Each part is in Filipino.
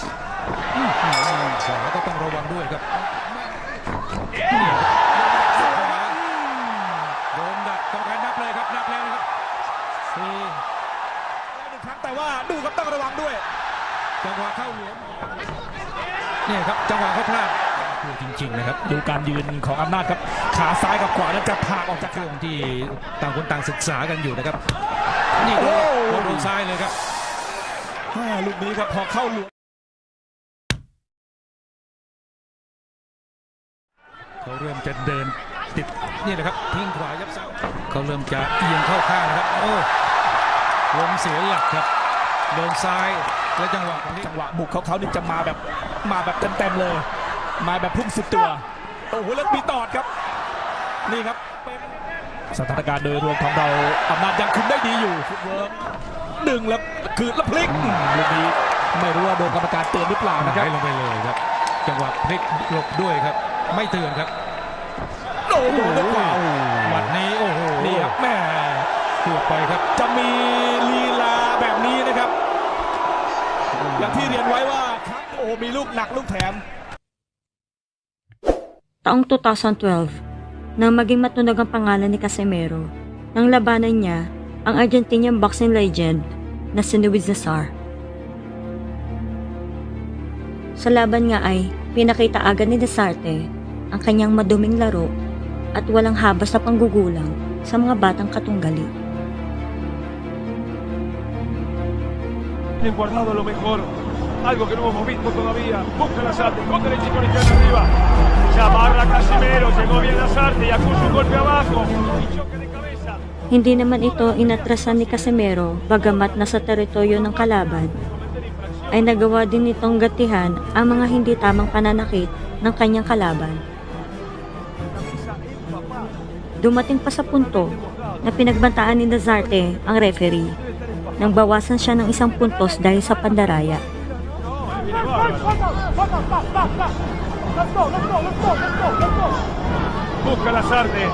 ขวาก็ต้องระวังด้วยครับโดนดักต้องการนับเลยครับนับแล้วนะครับสี่หนึ่งครั้งแต่ว่าดูครับต้องระวังด้วยจังหวะเข้าหลวมนี่ครับจังหวะเขาพลาดจริงๆนะครับดูการยืนของอำนาจครับขาซ้ายกับขวานั้นจะพาออกจากช่วงที่ต่างคนต่างศึกษากันอยู่นะครับนี่โดนซ้ายเลยครับลูกนี้ครับพอเข้าหลวมเขาเริ่มจะเดินติดนี่นะครับทิ้งขวายับซ้ายเขาเริ่มจะเอียงเข้าข้างนะครับโอ้ลมเสียหลักครับโดนซ้ายและจังหวะบุกเขานี่จะมาแบบเต็มๆเลยมาแบบพุ่งสุดตัวโอ้โหแล้วมีตอดครับนี่ครับสถานการณ์โดยรวมของเราอำนาจยังคุมได้ดีอยู่ฟุตเวิร์กดึงแล้วคือแล้วพลิกลูกนี้ไม่รู้ว่าโดนกรรมการเตือนหรือเปล่านะครับลงไปเลยครับจังหวะพลิกหลบด้วยครับไม่เตือนครับโอ้โหวันนี้โอ้โหนี่ครับแม่เกือบไปครับจะมีลีลาแบบนี้นะครับอย่างที่เรียนไว้ว่าโอ้มีลูกหนักลูกแถมTaong 2012, nang maging matunog ang pangalan ni Casimero, nang labanan niya ang Argentinian boxing legend na si Luis Nazar. Sa laban nga ay pinakita agad ni Nazarte ang kanyang maduming laro at walang habas na panggugulang sa mga batang katunggali. Tienen guardado lo mejor, algo que no hemos visto todavía. Busca Lazarte, con derecha y con izquierda arriba. Se amarra Casimero, llegó bien Lazarte y acusa un golpe abajo. Y choque de cabeza. Hindi naman ito inatrasan ni Casimero bagamat nasa teritoryo ng kalaban, ay nagawa din nitong gatihan ang mga hindi tamang pananakit ng kanyang kalaban. Dumating pa sa punto na pinagbantaan ni Nazarte ang referee nang bawasan siya ng 1 puntos dahil sa pandaraya. Busca Lazarte,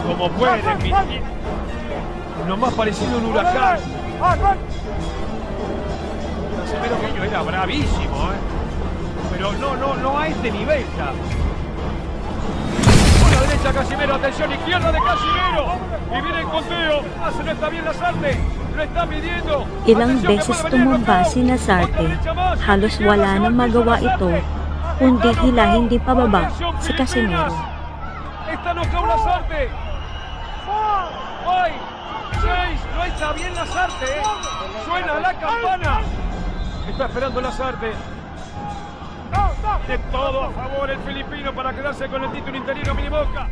como puede, lo más parecido a un huracán. Casimero que era bravísimo, pero no a este nivel ya. Por la derecha Casimero, atención, izquierda de Casimero, y viene el conteo, no está bien Lazarte. Ilang beses tumumba si Nazarte, halos wala nang magawa ito, kundi hilahin din pababa si Casimero. Esta no cae Lazarte. 6, no está bien Lazarte, suena la campana. Está esperando Lazarte. De todo a favor el filipino para quedarse con el título interino Miniboca.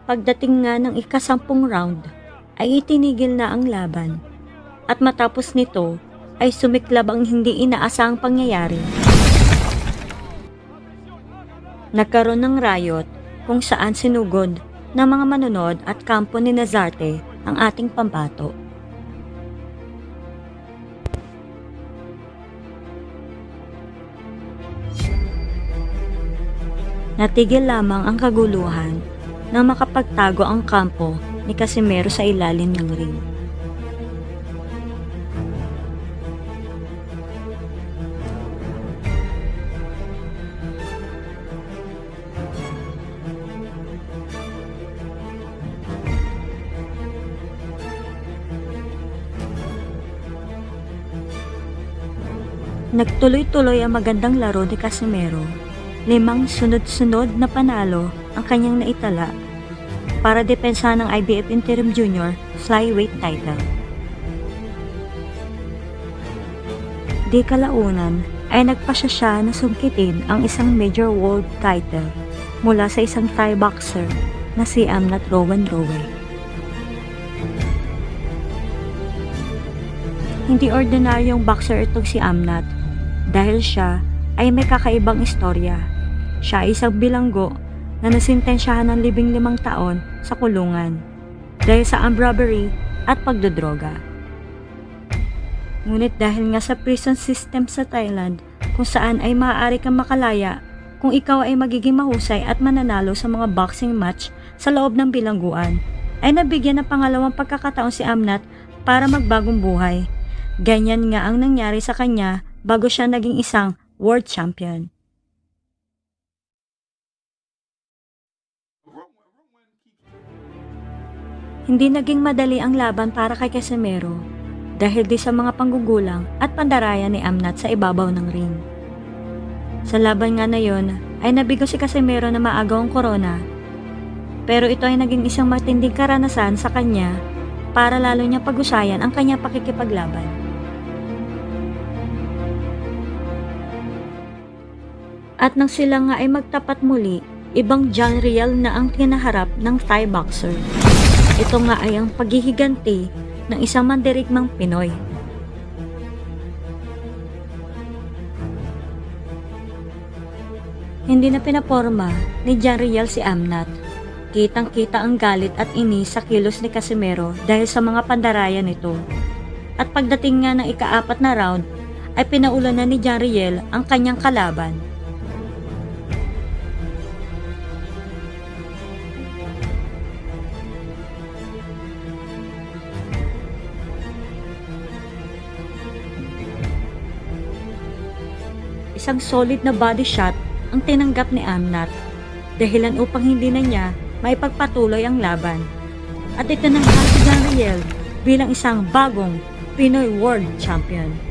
Pagdating nga ng ika-10 round, ay itinigil na ang laban. At matapos nito, ay sumiklab ang hindi inaasahang pangyayari. Nagkaroon ng riot kung saan sinugod ng mga manonood at kampo ni Nazarte ang ating pambato. Natigil lamang ang kaguluhan nang makapagtago ang kampo ni Casimero sa ilalim ng ring. Nagtuloy-tuloy ang magandang laro ni Casimero. 5 sunod-sunod na panalo ang kanyang naitala para depensa ng IBF Interim Junior Flyweight title. Di kalaunan ay nagpasya siya na sungkitin ang isang major world title mula sa isang Thai boxer na si Amnat Rowan Rowe. Hindi ordinaryong boxer itong si Amnat dahil siya ay may kakaibang istorya. Siya ay isang bilanggo na nasintensyahan ng 15 taon sa kulungan dahil sa armed robbery at pagdodroga. Ngunit dahil nga sa prison system sa Thailand, kung saan ay maaari kang makalaya kung ikaw ay magiging mahusay at mananalo sa mga boxing match sa loob ng bilangguan, ay nabigyan ng pangalawang pagkakataon si Amnat para magbagong buhay. Ganyan nga ang nangyari sa kanya bago siya naging isang world champion. Hindi naging madali ang laban para kay Casimero dahil di sa mga panggugulang at pandaraya ni Amnat sa ibabaw ng ring. Sa laban nga na yon ay nabigo si Casimero na maagaw ang corona, pero ito ay naging isang matinding karanasan sa kanya para lalo niya pag-usayan ang kanyang pakikipaglaban. At nang sila nga ay magtapat muli, ibang John Riel na ang kinaharap ng Thai boxer. Ito nga ay ang paghihiganti ng isang mandirigmang Pinoy. Hindi na pinaporma ni John Riel si Amnat. Kitang-kita ang galit at inis sa kilos ni Casimero dahil sa mga pandaraya nito. At pagdating nga ng ika-4 na round, ay pinaulan na ni John Riel ang kanyang kalaban. Isang solid na body shot ang tinanggap ni Amnat, dahilan upang hindi na niya maipagpatuloy ang laban. At itinanghal si John Riel bilang isang bagong Pinoy World Champion.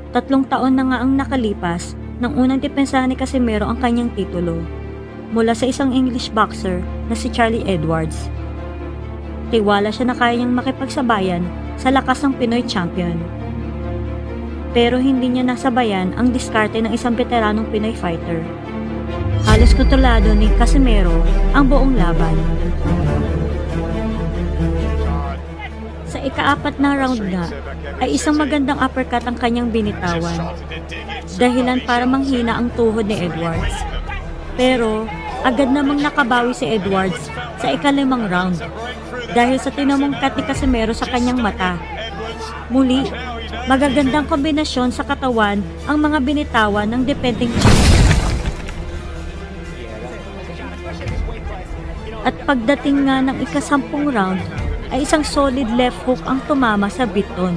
Tatlong taon na nga ang nakalipas nang unang depensahan ni Casimero ang kanyang titulo mula sa isang English boxer na si Charlie Edwards. Tiwala siya na kaya niyang makipagsabayan sa lakas ng Pinoy champion. Pero hindi niya nasabayan ang diskarte ng isang veteranong Pinoy fighter. Halos kontrolado ni Casimero ang buong laban. Sa ika-4 na round nga, ay isang magandang uppercut ang kanyang binitawan, dahilan para manghina ang tuhod ni Edwards. Pero agad namang nakabawi si Edwards sa ika-5 round dahil sa tinamong cut ni Casimero sa kanyang mata. Muli, magagandang kombinasyon sa katawan ang mga binitawan ng defending champion. At pagdating nga ng ika-10 round, ay isang solid left hook ang tumama sa biton.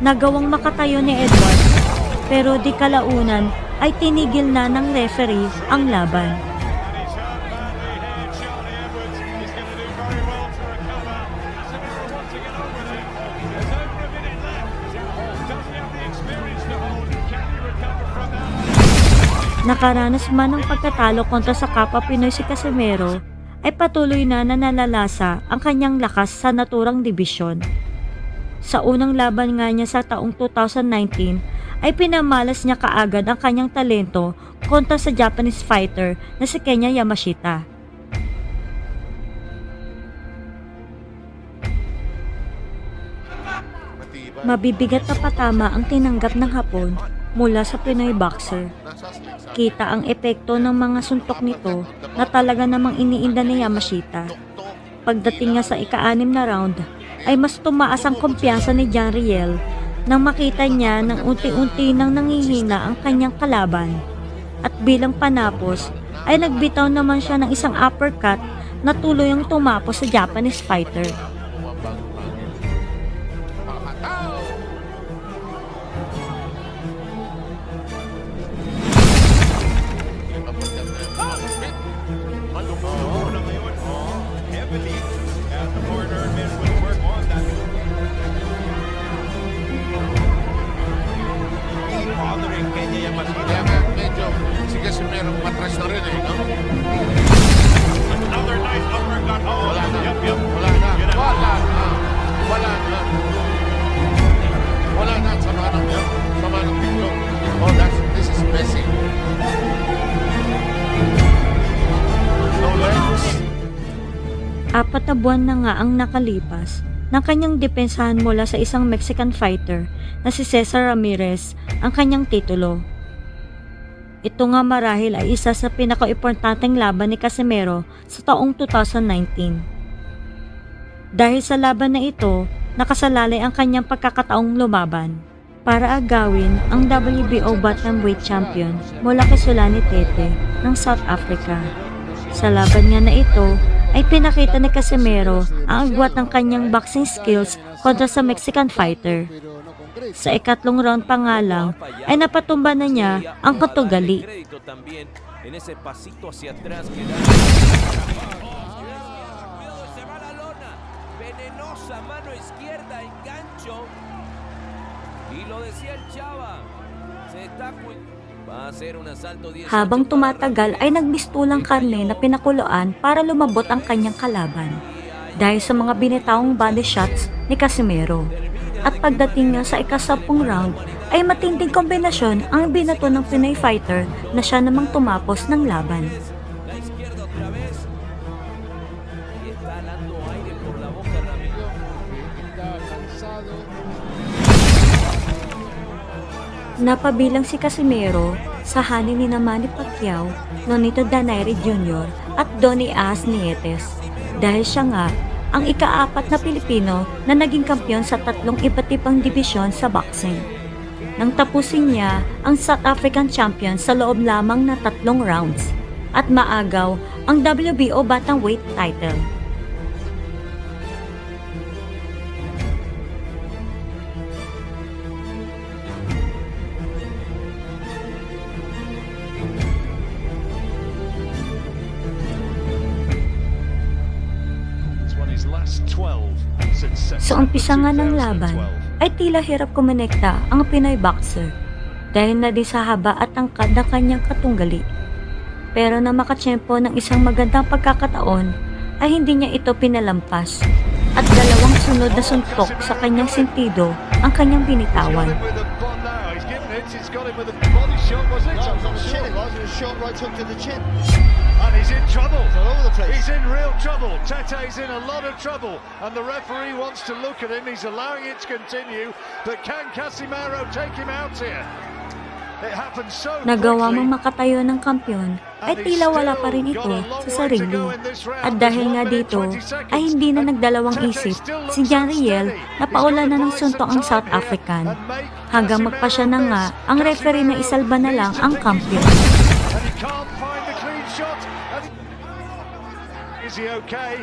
Nagawang makatayo ni Edwards, pero di kalaunan ay tinigil na ng referee ang laban. Nakaranas man ng pagkatalo kontra sa kapwa Pinoy si Casimero, ay patuloy na nalalasa ang kanyang lakas sa naturang dibisyon. Sa unang laban nga niya sa taong 2019 ay pinamalas niya kaagad ang kanyang talento kontra sa Japanese fighter na si Kenya Yamashita. Mabibigat na patama ang tinanggap ng Hapon mula sa Pinoy boxer. Kita ang epekto ng mga suntok nito na talaga namang iniinda ni Yamashita. Pagdating nga sa ika-6 na round, ay mas tumaas ang kumpiyansa ni John Riel nang makita niya nang unti-unti nang nangihina ang kanyang kalaban. At bilang panapos, ay nagbitaw naman siya ng isang uppercut na tuluyang tumapos sa Japanese fighter. 4 na buwan na nga ang nakalipas ng kanyang depensahan mula sa isang Mexican fighter na si Cesar Ramirez ang kanyang titulo. Ito nga marahil ay isa sa pinaka-importanteng laban ni Casimero sa taong 2019. Dahil sa laban na ito, nakasalalay ang kanyang pagkakataong lumaban para agawin ang WBO Bantamweight Champion mula kay Solani Tete ng South Africa. Sa laban nga na ito, ay pinakita ni Casimero ang agwat ng kanyang boxing skills kontra sa Mexican fighter. Sa ikatlong round pa nga lang, ay napatumba na niya ang katugali. Habang tumatagal ay nagmistulang karne na pinakuluan para lumabot ang kanyang kalaban dahil sa mga binitawang body shots ni Casimero. At pagdating nga sa ika-10 round ay matinding kombinasyon ang binato ng Pinoy fighter na siya namang tumapos ng laban. Napabilang si Casimero sa hanin ni Manny Pacquiao, Nonito Donaire Jr. at Donnie Aas Nietes dahil siya nga ang ika-4 na Pilipino na naging kampiyon sa 3 iba't ibang dibisyon sa boxing. Nang tapusin niya ang South African champion sa loob lamang na 3 rounds at maagaw ang WBO Bantamweight title. Sa umpisa nga ng laban, ay tila hirap kumonekta ang Pinoy boxer dahil na din sa haba at tangkad ng kanyang katunggali. Pero na makatsyempo ng isang magandang pagkakataon ay hindi niya ito pinalampas at 2 sunod na suntok sa kanyang sentido ang kanyang binitawan. And he's in trouble. He's in real trouble. Tete's in a lot of trouble. And the referee wants to look at him. He's allowing it to continue. But can Casimero take him out here? It happened so Nagawa quickly. mong makatayo ng kampiyon ay tila wala pa rin ito sa sarili. At dahil nga dito ay hindi na nagdalawang isip si John Riel na paulan na ng suntok ang South African hanggang magpasya na nga ang referee na isalba na lang ang kampiyon. And he can't find the clean shot. Is he okay?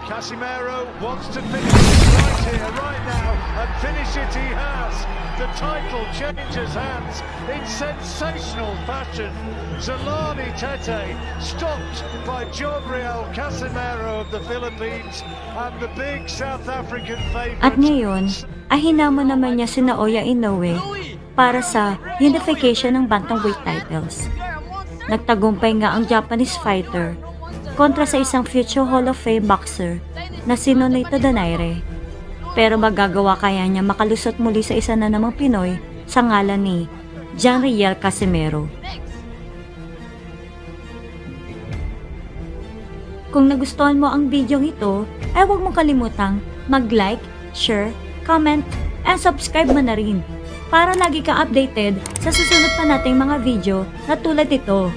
Casimero wants to finish it right here, right now, and finish it he has. The title changes hands in sensational fashion. Zolani Tete stopped by Jobriel Casimero of the Philippines and the big South African favorite. At ngayon ay hinamon naman niya si Naoya Inoue para sa unification ng bantamweight titles. Nagtagumpay nga ang Japanese fighter kontra sa isang future Hall of Fame boxer na si Nonito Donaire. Pero magagawa kaya niya makalusot muli sa isa na namang Pinoy sa ngalan ni John Riel Casimero. Kung nagustuhan mo ang video ito, ay huwag mong kalimutang mag-like, share, comment, and subscribe mo na rin para lagi kang updated sa susunod pa nating mga video na tulad ito.